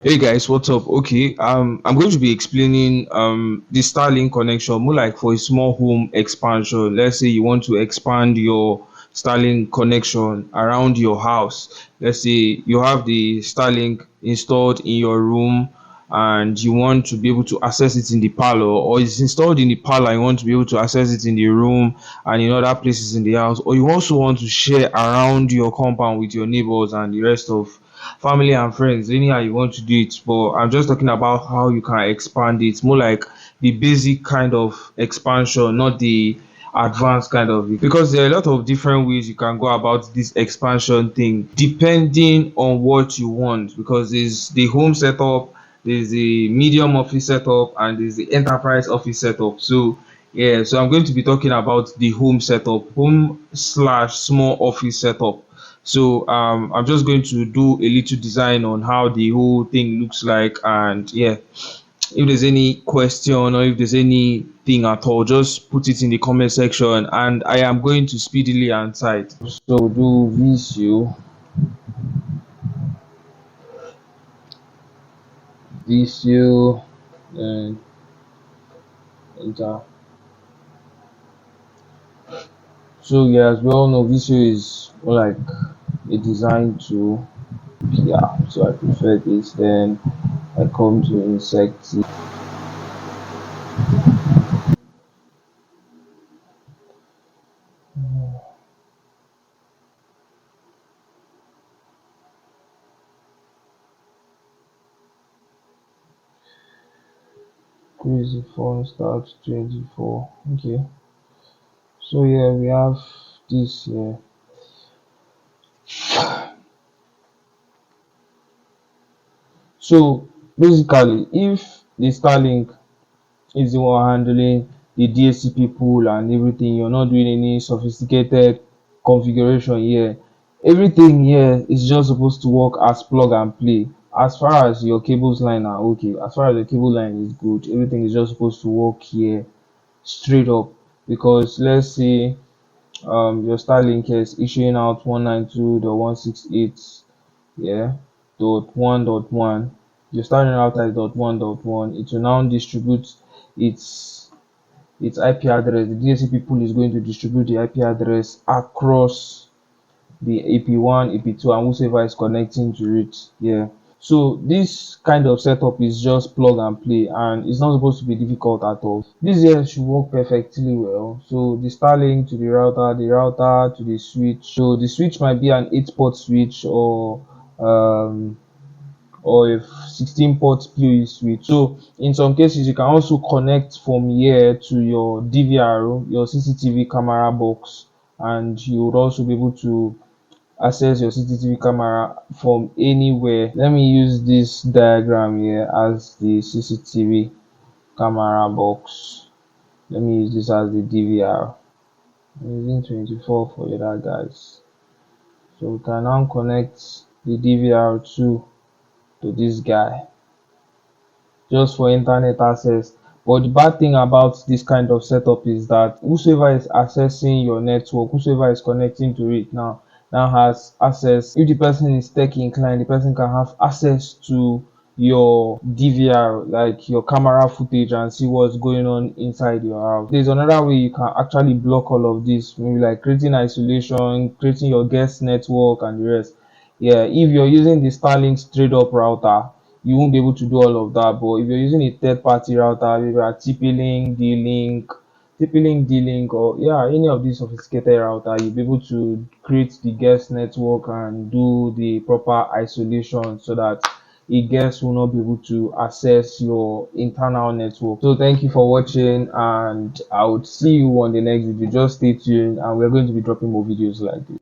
Hey guys, what's up? Okay, I'm going to be explaining the Starlink connection more like for a small home expansion. Let's say you want to expand your Starlink connection around your house. Let's say you have the Starlink installed in your room and you want to be able to access it in the parlor, or it's installed in the parlor, you want to be able to access it in the room and in other places in the house, or you also want to share around your compound with your neighbors and the rest of family and friends, anyhow you want to do it. But I'm just talking about how you can expand it, more like the basic kind of expansion, not the advanced kind of it, because there are a lot of different ways you can go about this expansion thing depending on what you want, because there's the home setup, there's the medium office setup, and there's the enterprise office setup. So yeah, so I'm going to be talking about the home setup, home slash small office setup. So I'm just going to do a little design on how the whole thing looks like, and yeah, if there's any question or if there's anything at all, just put it in the comment section and I am going to speedily answer it. So do VCU and enter. So yeah, as we all know, VCU is more like a design tool. Yeah, so I prefer this. Then I come to insect. Crazy phone start 24. Okay, so yeah, we have this here. So basically, if the Starlink is the one handling the DHCP pool and everything, you're not doing any sophisticated configuration here. Everything here is just supposed to work as plug and play. As far as your cables line are okay, as far as the cable line is good, everything is just supposed to work here straight up. Because let's say your Starlink is issuing out 192.168, yeah, .1.1. You're starting out at .1.1. It will now distribute its IP address. The DHCP pool is going to distribute the IP address across the AP1, AP2, and whoever is connecting to it. Yeah. So this kind of setup is just plug and play, and it's not supposed to be difficult at all. This here should work perfectly well. So the Starlink to the router to the switch. So the switch might be an 8-port switch or a 16-port PoE switch. So in some cases you can also connect from here to your DVR, your CCTV camera box, and you would also be able to access your CCTV camera from anywhere. Let me use this diagram here as the CCTV camera box. Let me use this as the DVR. I'm using 24 for the other guys. So we can now connect the DVR to this guy just for internet access. But the bad thing about this kind of setup is that whoever is accessing your network, whoever is connecting to it now has access. If the person is tech inclined, the person can have access to your DVR, like your camera footage, and see what's going on inside your house. There's another way you can actually block all of this, maybe like creating isolation, creating your guest network and the rest. Yeah, if you're using the Starlink straight up router, you won't be able to do all of that. But if you're using a third party router, maybe a TP-Link, D-Link, or yeah, any of these sophisticated router, you'll be able to create the guest network and do the proper isolation so that a guest will not be able to access your internal network. So thank you for watching, and I would see you on the next video. Just stay tuned, and we're going to be dropping more videos like this.